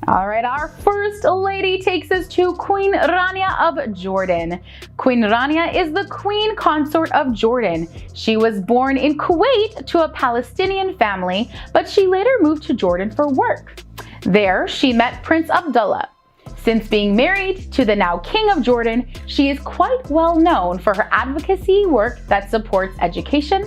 Alright, our first lady takes us to Queen Rania of Jordan. Queen Rania is the Queen Consort of Jordan. She was born in Kuwait to a Palestinian family, but she later moved to Jordan for work. There, she met Prince Abdullah. Since being married to the now King of Jordan, she is quite well known for her advocacy work that supports education,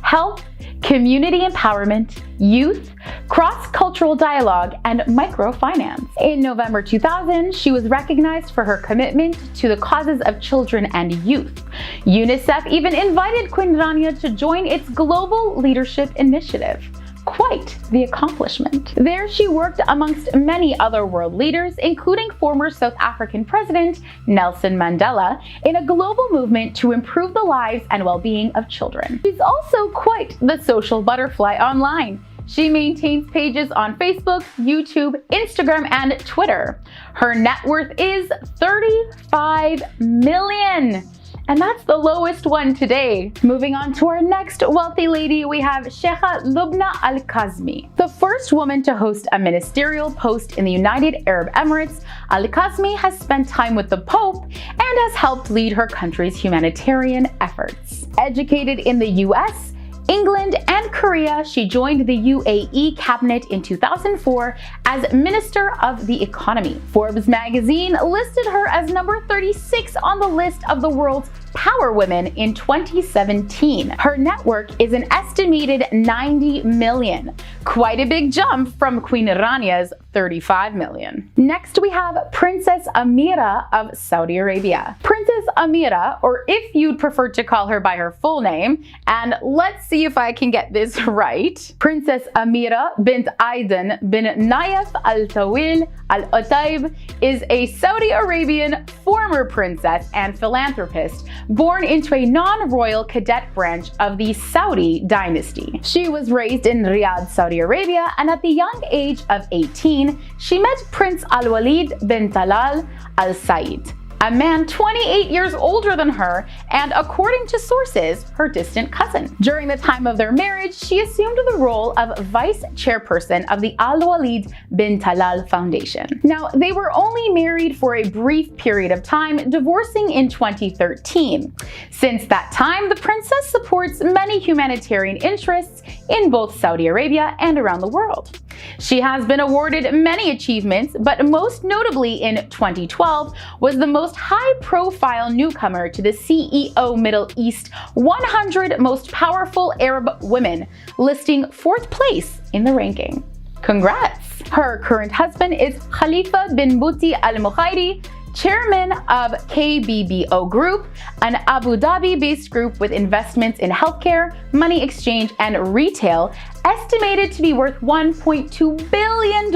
health, community empowerment, youth, cross-cultural dialogue, and microfinance. In November 2000, she was recognized for her commitment to the causes of children and youth. UNICEF even invited Queen Rania to join its Global Leadership Initiative. Quite the accomplishment. There she worked amongst many other world leaders, including former South African President Nelson Mandela, in a global movement to improve the lives and well-being of children. She's also quite the social butterfly online. She maintains pages on Facebook, YouTube, Instagram, and Twitter. Her net worth is $35 million. And that's the lowest one today. Moving on to our next wealthy lady, we have Sheikha Lubna AlKasmi. The first woman to host a ministerial post in the United Arab Emirates, AlKasmi has spent time with the Pope and has helped lead her country's humanitarian efforts. Educated in the US, England, and Korea, she joined the UAE cabinet in 2004 as Minister of the Economy. Forbes magazine listed her as number 36 on the list of the world's power women in 2017. Her net worth is an estimated $90 million. Quite a big jump from Queen Rania's $35 million. Next, we have Princess Amira of Saudi Arabia. Princess Amira, or if you'd prefer to call her by her full name, and let's see if I can get this right. Princess Amira bint Aidan bin Nayef Al Tawil Al Utayb is a Saudi Arabian former princess and philanthropist born into a non-royal cadet branch of the Saudi dynasty. She was raised in Riyadh, Saudi Arabia, and at the young age of 18, she met Prince Al-Walid bin Talal Al Said, a man 28 years older than her and, according to sources, her distant cousin. During the time of their marriage, she assumed the role of vice chairperson of the Al-Walid bin Talal Foundation. Now, they were only married for a brief period of time, divorcing in 2013. Since that time, the princess supports many humanitarian interests in both Saudi Arabia and around the world. She has been awarded many achievements, but most notably in 2012 was the most high-profile newcomer to the CEO Middle East 100 Most Powerful Arab Women, listing 4th place in the ranking. Congrats! Her current husband is Khalifa bin Buti Al Mukhairi, chairman of KBBO Group, an Abu Dhabi-based group with investments in healthcare, money exchange, and retail, estimated to be worth $1.2 billion.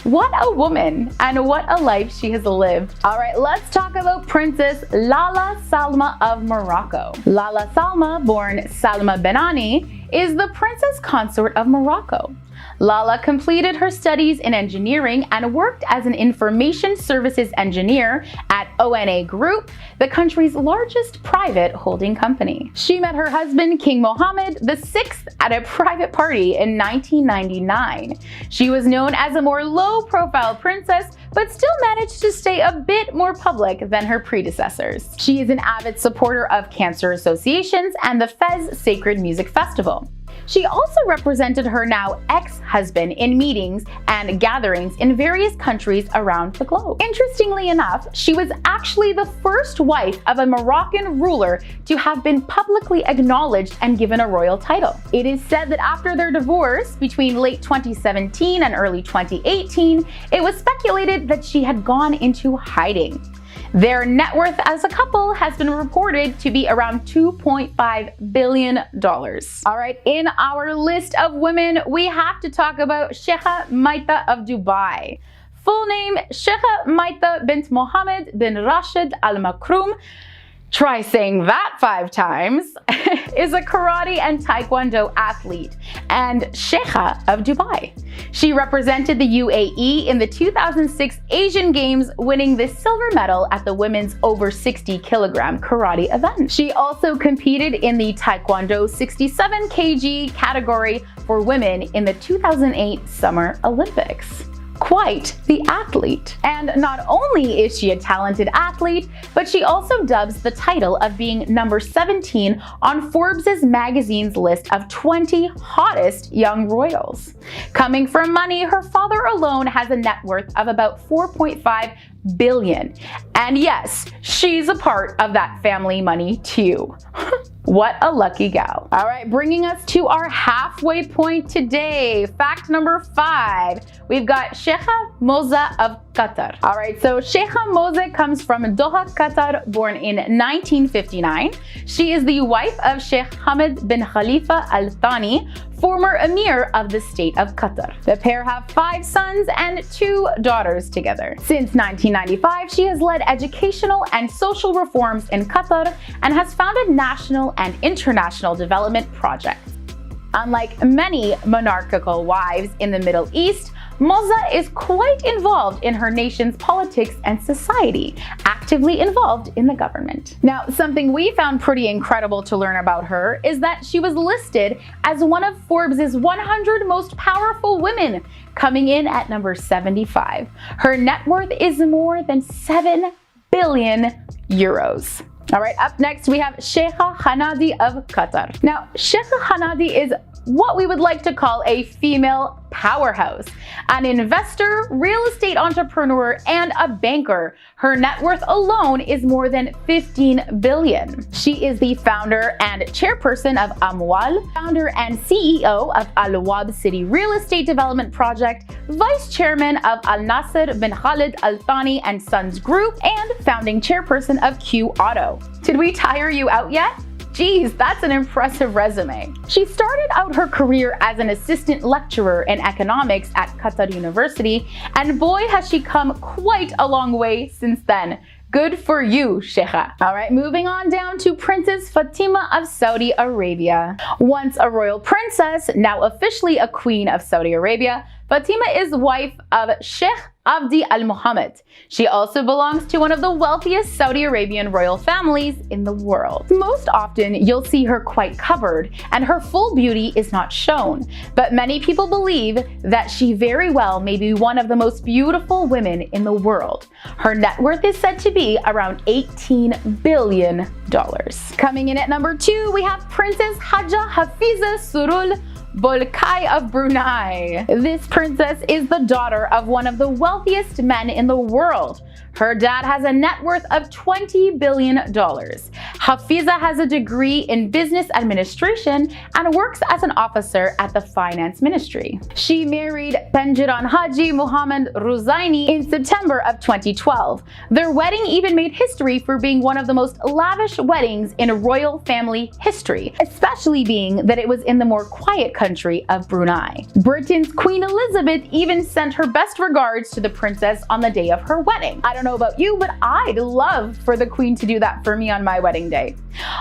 What a woman, and what a life she has lived. Alright, let's talk about Princess Lala Salma of Morocco. Lala Salma, born Salma Benani, is the princess consort of Morocco. Lala completed her studies in engineering and worked as an information services engineer at ONA Group, the country's largest private holding company. She met her husband, King Mohammed VI, at a private party in 1999. She was known as a more low-profile princess, but still managed to stay a bit more public than her predecessors. She is an avid supporter of cancer associations and the Fez Sacred Music Festival. She also represented her now ex-husband in meetings and gatherings in various countries around the globe. Interestingly enough, she was actually the first wife of a Moroccan ruler to have been publicly acknowledged and given a royal title. It is said that after their divorce between late 2017 and early 2018, it was speculated that she had gone into hiding. Their net worth as a couple has been reported to be around $2.5 billion. Alright, in our list of women, we have to talk about Sheikha Maita of Dubai. Full name, Sheikha Maita bint Mohammed bin Rashid Al Makroum, try saying that 5 times, is a karate and taekwondo athlete and Sheikha of Dubai. She represented the UAE in the 2006 Asian Games, winning the silver medal at the women's over 60 kilogram karate event. She also competed in the taekwondo 67 kg category for women in the 2008 Summer Olympics. quite the athlete. And not only is she a talented athlete, but she also dubs the title of being number 17 on Forbes' magazine's list of 20 hottest young royals. Coming from money, her father alone has a net worth of about 4.5 billion. And yes, she's a part of that family money too. What a lucky gal. All right, bringing us to our halfway point today. Fact number 5. We've got Sheikha Moza of Qatar. All right, so Sheikha Moza comes from Doha, Qatar, born in 1959. She is the wife of Sheikh Hamad bin Khalifa Al Thani, former Emir of the state of Qatar. The pair have 5 sons and 2 daughters together. Since 1995, she has led educational and social reforms in Qatar and has founded national and international development projects. Unlike many monarchical wives in the Middle East, Moza is quite involved in her nation's politics and society, actively involved in the government. Now, something we found pretty incredible to learn about her is that she was listed as one of Forbes' 100 most powerful women, coming in at number 75. Her net worth is more than 7 billion euros. All right, up next we have Sheikha Hanadi of Qatar. Now, Sheikha Hanadi is what we would like to call a female powerhouse, an investor, real estate entrepreneur, and a banker. Her net worth alone is more than 15 billion. She is the founder and chairperson of Amwal, founder and CEO of Al Wab City Real Estate Development Project, vice chairman of Al Nasser bin Khalid Al Thani and Sons Group, and founding chairperson of Q Auto. Did we tire you out yet? Geez, that's an impressive resume. She started out her career as an assistant lecturer in economics at Qatar University, and boy has she come quite a long way since then. Good for you, Sheikha. All right, moving on down to Princess Fatima of Saudi Arabia. Once a royal princess, now officially a queen of Saudi Arabia, Fatima is wife of Sheikh Abdi Al Mohammed. She also belongs to one of the wealthiest Saudi Arabian royal families in the world. Most often, you'll see her quite covered, and her full beauty is not shown. But many people believe that she very well may be one of the most beautiful women in the world. Her net worth is said to be around $18 billion. Coming in at number 2, we have Princess Haja Hafiza Surul Balkia of Brunei. This princess is the daughter of one of the wealthiest men in the world. Her dad has a net worth of $20 billion. Hafiza has a degree in business administration and works as an officer at the finance ministry. She married Penjiran Haji Muhammad Ruzaini in September of 2012. Their wedding even made history for being one of the most lavish weddings in royal family history, especially being that it was in the more quiet country of Brunei. Britain's Queen Elizabeth even sent her best regards to the princess on the day of her wedding. I don't know about you, but I'd love for the Queen to do that for me on my wedding day.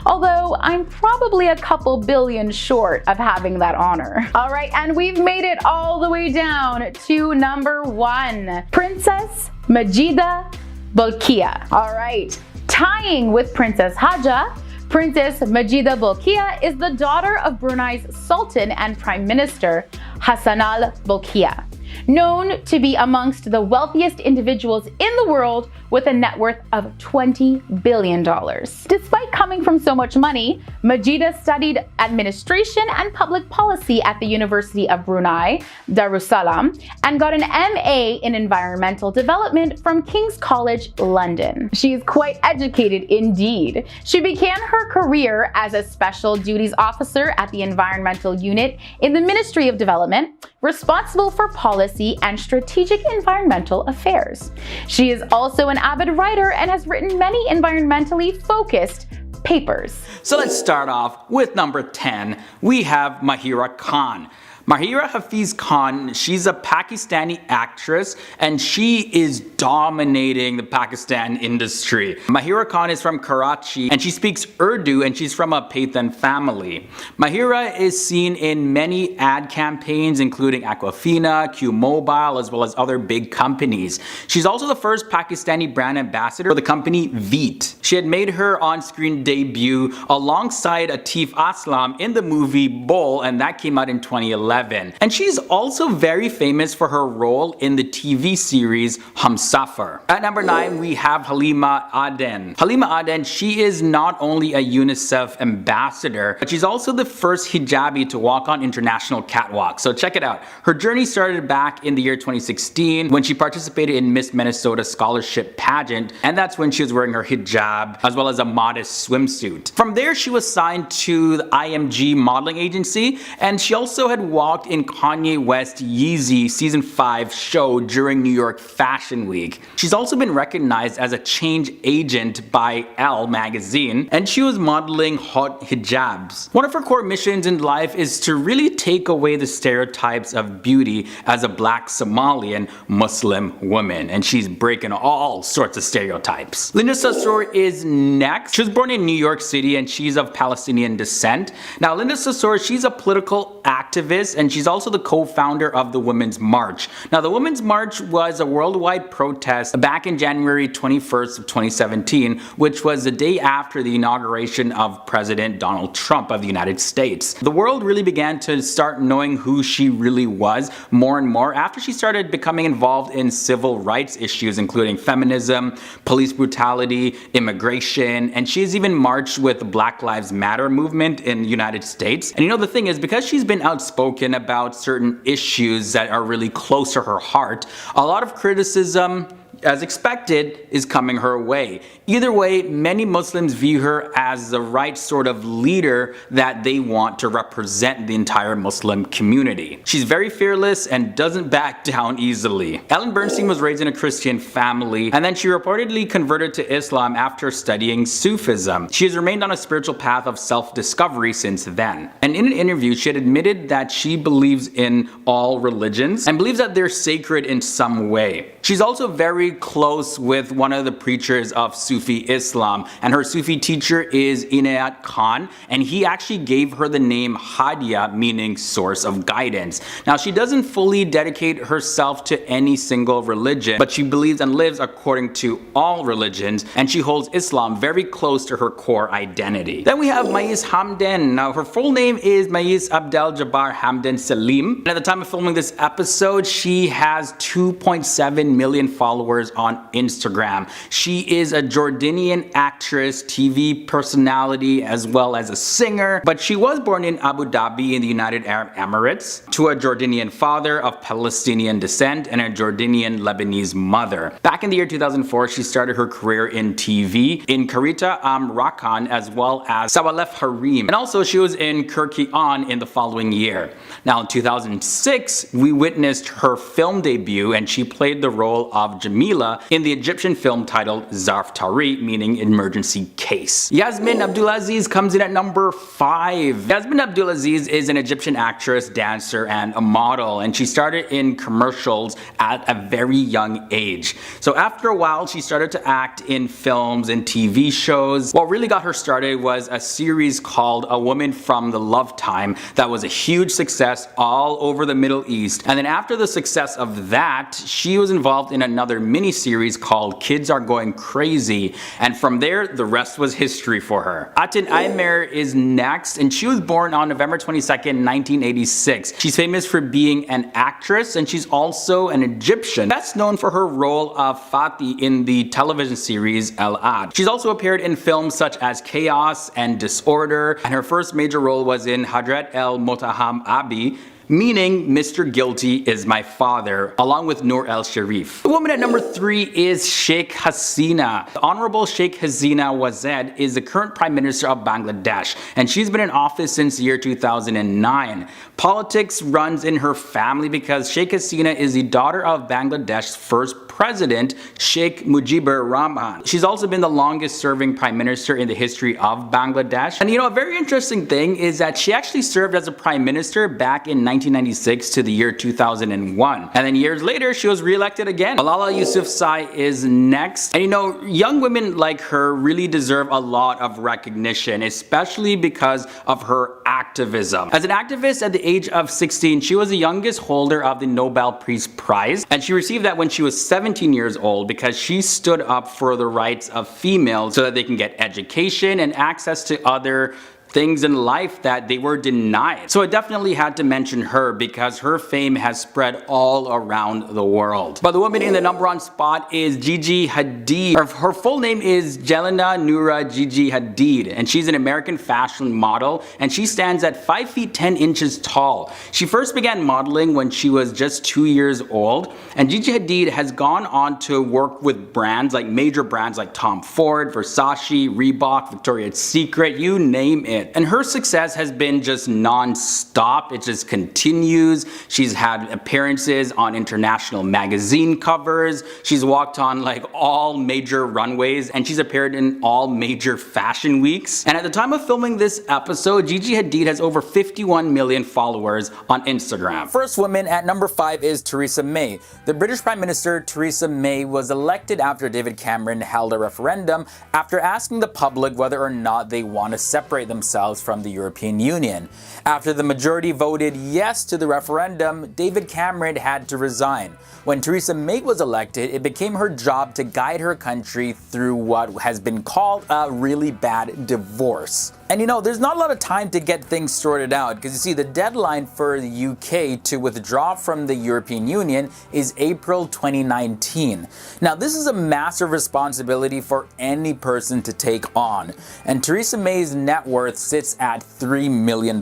Although I'm probably a couple billion short of having that honor. All right, and we've made it all the way down to number 1, Princess Majida Balkia. All right, tying with Princess Haja, Princess Majida Balkia is the daughter of Brunei's Sultan and Prime Minister Hassan Al Balkia, known to be amongst the wealthiest individuals in the world with a net worth of $20 billion. Despite coming from so much money, Majida studied administration and public policy at the University of Brunei, Darussalam, and got an MA in environmental development from King's College, London. She is quite educated indeed. She began her career as a special duties officer at the environmental unit in the Ministry of Development, responsible for policy and strategic environmental affairs. She is also an avid writer and has written many environmentally focused papers. So let's start off with number 10. We have Mahira Khan. Mahira Hafiz Khan, she's a Pakistani actress and she is dominating the Pakistan industry. Mahira Khan is from Karachi and she speaks Urdu and she's from a Pathan family. Mahira is seen in many ad campaigns including Aquafina, Q Mobile, as well as other big companies. She's also the first Pakistani brand ambassador for the company Veet. She had made her on-screen debut alongside Atif Aslam in the movie Bull, and that came out in 2011. 2011. And she's also very famous for her role in the TV series Humsafar. At number 9, we have Halima Aden. Halima Aden, she is not only a UNICEF ambassador, but she's also the first hijabi to walk on international catwalks. So check it out. Her journey started back in the year 2016 when she participated in Miss Minnesota scholarship pageant, and that's when she was wearing her hijab as well as a modest swimsuit. From there, she was signed to the IMG modeling agency, and she also had walked in Kanye West Yeezy season 5 show during New York Fashion Week. She's also been recognized as a change agent by Elle magazine, and she was modeling hot hijabs. One of her core missions in life is to really take away the stereotypes of beauty as a black Somalian Muslim woman, and she's breaking all sorts of stereotypes. Linda Sarsour is next. She was born in New York City and she's of Palestinian descent. Now Linda Sarsour, she's a political activist and she's also the co-founder of the Women's March. Now the Women's March was a worldwide protest back in January 21st of 2017, which was the day after the inauguration of President Donald Trump of the United States. The world really began to start knowing who she really was more and more after she started becoming involved in civil rights issues including feminism, police brutality, immigration, and she's even marched with the Black Lives Matter movement in the United States. And you know, the thing is, because she's been outspoken about certain issues that are really close to her heart, a lot of criticism, as expected, is coming her way. Either way, many Muslims view her as the right sort of leader that they want to represent the entire Muslim community. She's very fearless and doesn't back down easily. Ellen Bernstein was raised in a Christian family, and then she reportedly converted to Islam after studying Sufism. She has remained on a spiritual path of self-discovery since then. And in an interview, she had admitted that she believes in all religions and believes that they're sacred in some way. She's also very close with one of the preachers of Sufi Islam, and her Sufi teacher is Inayat Khan, and he actually gave her the name Hadia, meaning source of guidance. Now she doesn't fully dedicate herself to any single religion, but she believes and lives according to all religions, and she holds Islam very close to her core identity. Then we have Mais Hamdan. Now her full name is Mais Abdel Jabbar Hamdan Salim, and at the time of filming this episode, she has 2.7 million followers on Instagram. She is a Jordanian actress, TV personality, as well as a singer, but she was born in Abu Dhabi in the United Arab Emirates to a Jordanian father of Palestinian descent and a Jordanian Lebanese mother. Back in the year 2004, she started her career in TV in Karita Rakan as well as Sawalef Harim, and also she was in Kirki On in the following year. Now in 2006, we witnessed her film debut and she played the role of Jamila in the Egyptian film titled Zarf Tari, meaning emergency case. Yasmin Abdulaziz comes in at number 5. Yasmin Abdulaziz is an Egyptian actress, dancer, and a model, and she started in commercials at a very young age. So after a while, she started to act in films and TV shows. What really got her started was a series called A Woman from the Love Time that was a huge success all over the Middle East. And then after the success of that, she was involved in another mini-series called Kids Are Going Crazy, and from there the rest was history for her. Atin Aymer is next, and she was born on November 22nd, 1986. She's famous for being an actress, and she's also an Egyptian, best known for her role of Fatih in the television series El Ad. She's also appeared in films such as Chaos and Disorder, and her first major role was in Hadrat El Motaham Abi, meaning Mr. Guilty is my father, along with Noor El Sharif. The woman at number 3 is Sheikh Hasina. The Honorable Sheikh Hasina Wazed is the current Prime Minister of Bangladesh, and she's been in office since the year 2009. Politics runs in her family because Sheikh Hasina is the daughter of Bangladesh's first president, Sheikh Mujibur Rahman. She's also been the longest serving Prime Minister in the history of Bangladesh. And you know, a very interesting thing is that she actually served as a Prime Minister back in 1996 to the year 2001. And then years later, she was re-elected again. Malala Yousafzai is next. And you know, young women like her really deserve a lot of recognition, especially because of her activism. As an activist at the age of 16, she was the youngest holder of the Nobel Peace Prize, and she received that when she was 17 years old because she stood up for the rights of females so that they can get education and access to other things in life that they were denied. So I definitely had to mention her because her fame has spread all around the world. But the woman in the number one spot is Gigi Hadid. Her full name is Jelena Noura Gigi Hadid, and she's an American fashion model, and she stands at 5 feet 10 inches tall. She first began modeling when she was just 2 years old, and Gigi Hadid has gone on to work with brands like major brands like Tom Ford, Versace, Reebok, Victoria's Secret, you name it. And her success has been just non-stop. It just continues. She's had appearances on international magazine covers. She's walked on like all major runways, and she's appeared in all major fashion weeks. And at the time of filming this episode, Gigi Hadid has over 51 million followers on Instagram. First woman at number 5 is Theresa May. The British Prime Minister Theresa May was elected after David Cameron held a referendum after asking the public whether or not they want to separate themselves from the European Union. After the majority voted yes to the referendum, David Cameron had to resign. When Theresa May was elected, it became her job to guide her country through what has been called a really bad divorce. And you know, there's not a lot of time to get things sorted out because you see, the deadline for the UK to withdraw from the European Union is April 2019. Now, this is a massive responsibility for any person to take on, and Theresa May's net worth sits at $3 million.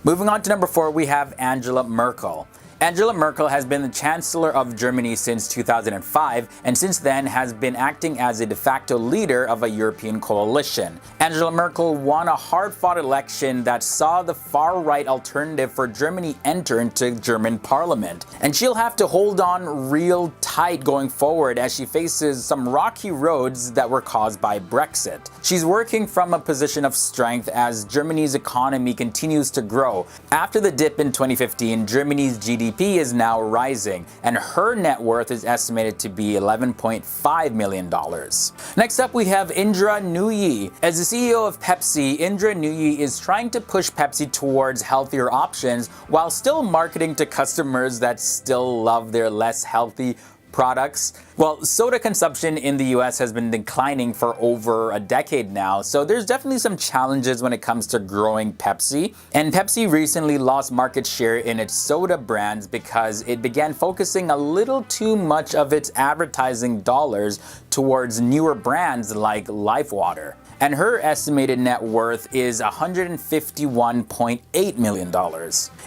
Moving on to number 4, we have Angela Merkel. Angela Merkel has been the Chancellor of Germany since 2005, and since then has been acting as a de facto leader of a European coalition. Angela Merkel won a hard-fought election that saw the far-right alternative for Germany enter into German parliament. And she'll have to hold on real tight going forward as she faces some rocky roads that were caused by Brexit. She's working from a position of strength as Germany's economy continues to grow. After the dip in 2015, Germany's GDP is now rising, and her net worth is estimated to be $11.5 million. Next up, we have Indra Nooyi. As the CEO of Pepsi, Indra Nooyi is trying to push Pepsi towards healthier options while still marketing to customers that still love their less healthy products. Well, soda consumption in the US has been declining for over a decade now, so there's definitely some challenges when it comes to growing Pepsi. And Pepsi recently lost market share in its soda brands because it began focusing a little too much of its advertising dollars towards newer brands like LifeWater. And her estimated net worth is $151.8 million.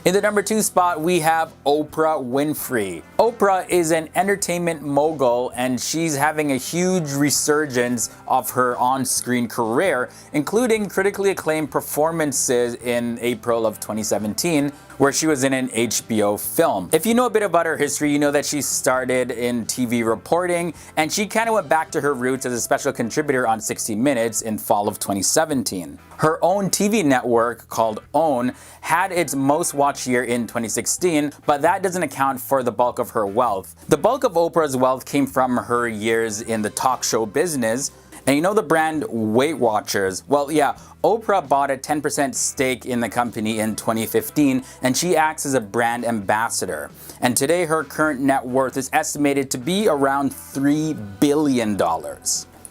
In the number 2 spot, we have Oprah Winfrey. Oprah is an entertainment mogul, and she's having a huge resurgence of her on-screen career, including critically acclaimed performances in April of 2017, where she was in an HBO film. If you know a bit about her history, you know that she started in TV reporting, and she kind of went back to her roots as a special contributor on 60 Minutes in fall of 2017. Her own TV network called OWN had its most watched year in 2016, but that doesn't account for the bulk of her wealth. The bulk of Oprah's wealth came from her years in the talk show business. And you know the brand Weight Watchers? Well, yeah, Oprah bought a 10% stake in the company in 2015, and she acts as a brand ambassador. And today her current net worth is estimated to be around $3 billion.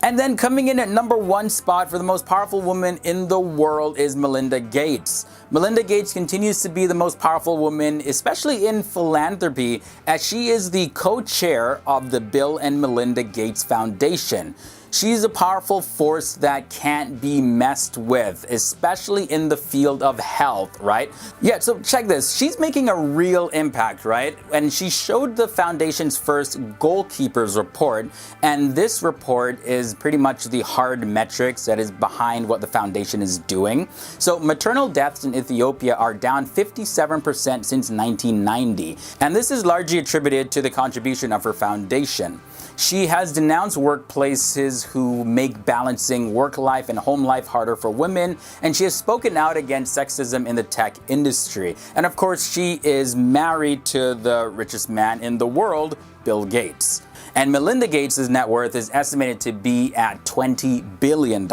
And then coming in at number 1 spot for the most powerful woman in the world is Melinda Gates. Melinda Gates continues to be the most powerful woman, especially in philanthropy, as she is the co-chair of the Bill and Melinda Gates Foundation. She's a powerful force that can't be messed with, especially in the field of health, right? Yeah, so check this. She's making a real impact, right? And she showed the foundation's first goalkeepers report, and this report is pretty much the hard metrics that is behind what the foundation is doing. So maternal deaths in Ethiopia are down 57% since 1990, and this is largely attributed to the contribution of her foundation. She has denounced workplaces who make balancing work life and home life harder for women, and she has spoken out against sexism in the tech industry. And of course, she is married to the richest man in the world, Bill Gates. And Melinda Gates' net worth is estimated to be at $20 billion.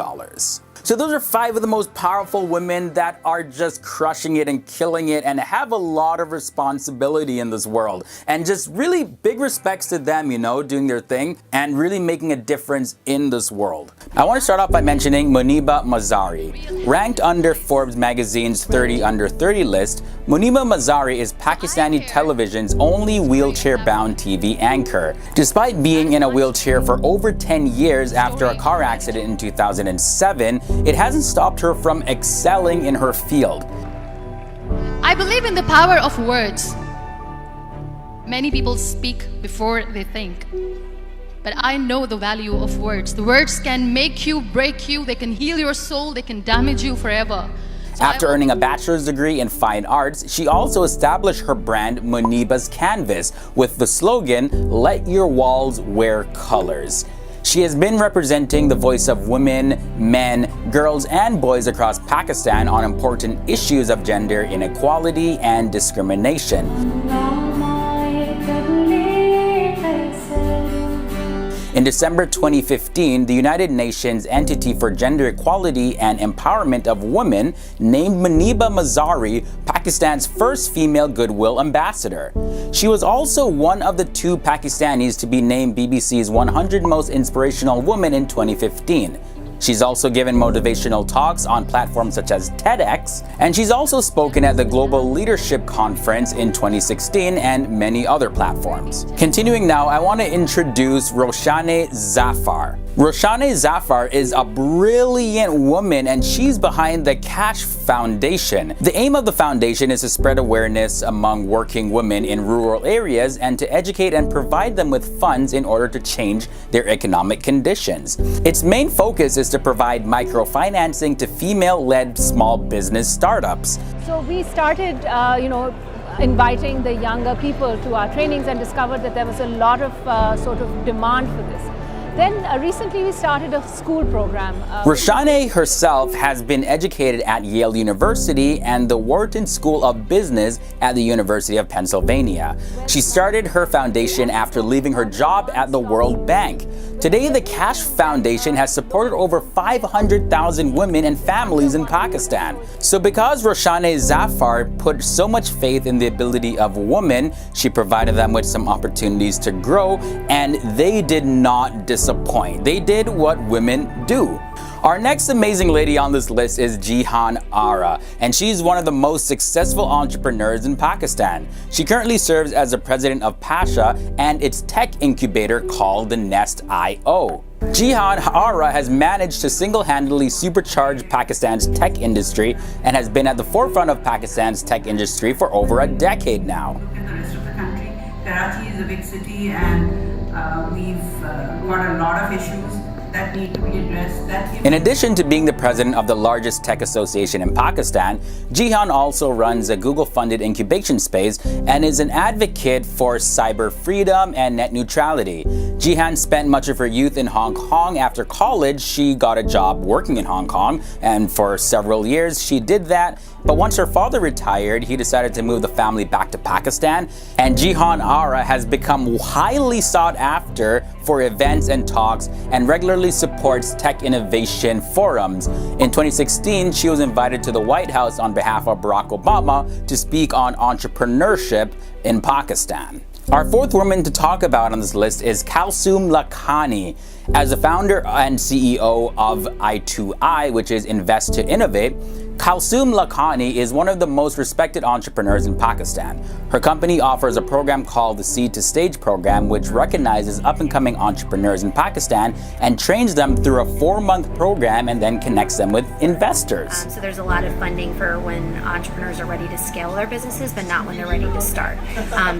So those are 5 of the most powerful women that are just crushing it and killing it and have a lot of responsibility in this world. And just really big respects to them, you know, doing their thing and really making a difference in this world. I want to start off by mentioning Maniba Mazari. Ranked under Forbes magazine's 30 under 30 list, Maniba Mazari is Pakistani television's only wheelchair-bound TV anchor. Despite being in a wheelchair for over 10 years after a car accident in 2007, it hasn't stopped her from excelling in her field. I believe in the power of words. Many people speak before they think. But I know the value of words. The words can make you, break you, they can heal your soul, they can damage you forever. After earning a bachelor's degree in fine arts, she also established her brand Maniba's Canvas with the slogan, "Let your walls wear colors." She has been representing the voice of women, men, girls, and boys across Pakistan on important issues of gender inequality and discrimination. In December 2015, the United Nations Entity for Gender Equality and Empowerment of Women named Maniba Mazari Pakistan's first female Goodwill Ambassador. She was also one of the 2 Pakistanis to be named BBC's 100 Most Inspirational Women in 2015. She's also given motivational talks on platforms such as TEDx, and she's also spoken at the Global Leadership Conference in 2016 and many other platforms. Continuing now, I want to introduce Roshana Zia. Roshana Zia is a brilliant woman, and she's behind the Cash Foundation. The aim of the foundation is to spread awareness among working women in rural areas and to educate and provide them with funds in order to change their economic conditions. Its main focus is to provide microfinancing to female-led small business startups. So we started, inviting the younger people to our trainings and discovered that there was a lot of sort of demand for this. Then recently we started a school program. Roshana herself has been educated at Yale University and the Wharton School of Business at the University of Pennsylvania. She started her foundation after leaving her job at the World Bank. Today, the Cash Foundation has supported over 500,000 women and families in Pakistan. So because Roshana Zia put so much faith in the ability of women, she provided them with some opportunities to grow, and they did not disappoint. They did what women do. Our next amazing lady on this list is Jihan Ara, and she's one of the most successful entrepreneurs in Pakistan. She currently serves as the president of Pasha and its tech incubator called the Nest.io. Jihan Ara has managed to single-handedly supercharge Pakistan's tech industry and has been at the forefront of Pakistan's tech industry for over a decade now. In the rest of the country, Karachi is a big city, and we've got a lot of issues that need to be addressed. In addition to being the president of the largest tech association in Pakistan, Jihan also runs a Google-funded incubation space and is an advocate for cyber freedom and net neutrality. Jihan spent much of her youth in Hong Kong. After college, she got a job working in Hong Kong, and for several years she did that. But once her father retired, he decided to move the family back to Pakistan, and Jihan Ara has become highly sought after for events and talks and regularly supports tech innovation forums. In 2016, she was invited to the White House on behalf of Barack Obama to speak on entrepreneurship in Pakistan. Our 4th woman to talk about on this list is Kalsoom Lakhani. As the founder and CEO of I2I, which is Invest to Innovate, Kalsoom Lakhani is one of the most respected entrepreneurs in Pakistan. Her company offers a program called the Seed to Stage program, which recognizes up-and-coming entrepreneurs in Pakistan and trains them through a 4-month program and then connects them with investors. So there's a lot of funding for when entrepreneurs are ready to scale their businesses, but not when they're ready to start.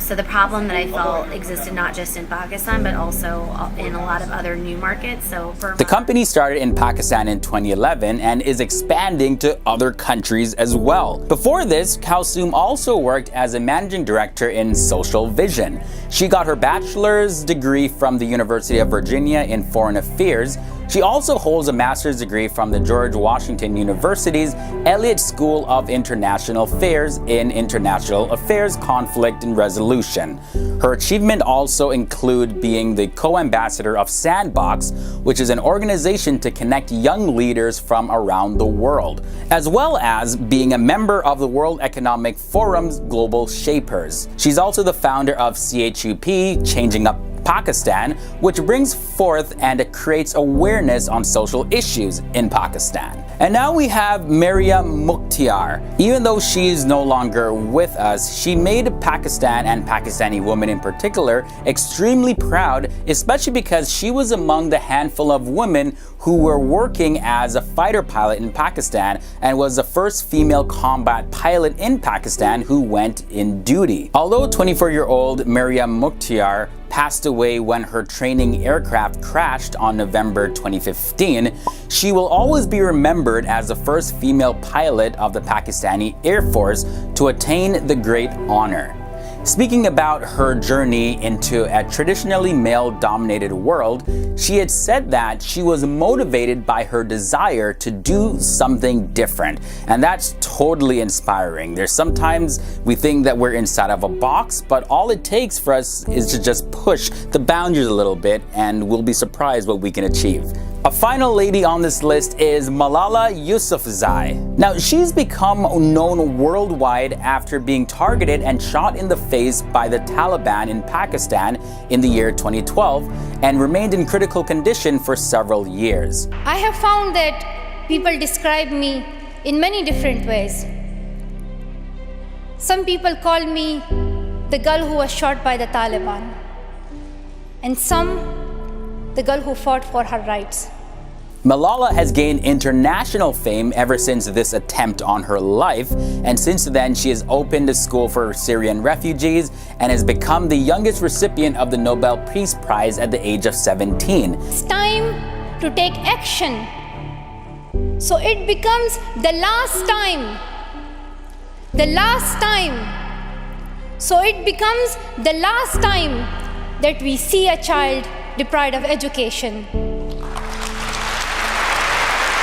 So the problem that I felt existed not just in Pakistan, but also in a lot of other new markets. The company started in Pakistan in 2011 and is expanding to other countries as well. Before this, Kalsoom also worked as a managing director in Social Vision. She got her bachelor's degree from the University of Virginia in Foreign Affairs, She also holds a master's degree from the George Washington University's Elliott School of International Affairs in International Affairs, Conflict and Resolution. Her achievement also include being the co-ambassador of Sandbox, which is an organization to connect young leaders from around the world, as well as being a member of the World Economic Forum's Global Shapers. She's also the founder of CHUP, Changing Up Pakistan, which brings forth and creates awareness on social issues in Pakistan. And now we have Maryam Mukhtiar. Even though she is no longer with us, she made Pakistan and Pakistani women in particular extremely proud, especially because she was among the handful of women who were working as a fighter pilot in Pakistan and was the first female combat pilot in Pakistan who went in duty. Although 24-year-old Maryam Mukhtiar passed away when her training aircraft crashed on November 2015, she will always be remembered as the first female pilot of the Pakistani Air Force to attain the great honor. Speaking about her journey into a traditionally male-dominated world, she had said that she was motivated by her desire to do something different, and that's totally inspiring. There's sometimes we think that we're inside of a box, but all it takes for us is to just push the boundaries a little bit, and we'll be surprised what we can achieve. A final lady on this list is Malala Yousafzai. Now, she's become known worldwide after being targeted and shot in the face by the Taliban in Pakistan in the year 2012 and remained in critical condition for several years. I have found that people describe me in many different ways. Some people call me the girl who was shot by the Taliban, and some the girl who fought for her rights. Malala has gained international fame ever since this attempt on her life, and since then she has opened a school for Syrian refugees and has become the youngest recipient of the Nobel Peace Prize at the age of 17. It's time to take action, so it becomes the last time. The last time. So it becomes the last time that we see a child deprived of education.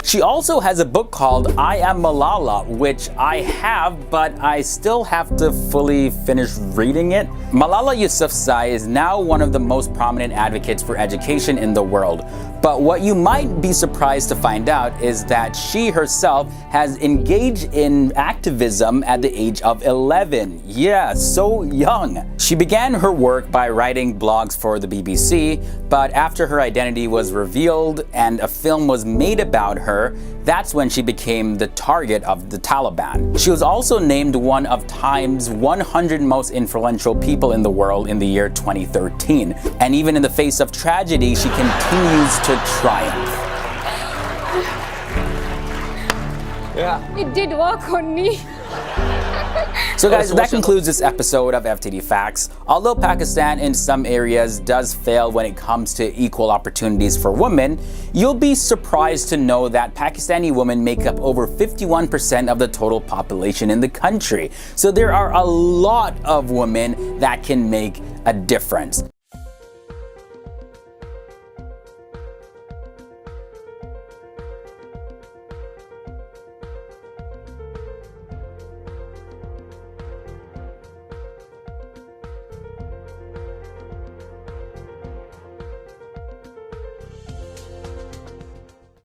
She also has a book called I Am Malala, which I have, but I still have to fully finish reading it. Malala Yousafzai is now one of the most prominent advocates for education in the world. But what you might be surprised to find out is that she herself has engaged in activism at the age of 11. Yeah, so young. She began her work by writing blogs for the BBC, but after her identity was revealed and a film was made about her, that's when she became the target of the Taliban. She was also named one of Time's 100 most influential people in the world in the year 2013. And even in the face of tragedy, she continues to triumph. Yeah. It did work on me. So guys, that concludes this episode of FTD Facts. Although Pakistan in some areas does fail when it comes to equal opportunities for women, you'll be surprised to know that Pakistani women make up over 51% of the total population in the country. So there are a lot of women that can make a difference.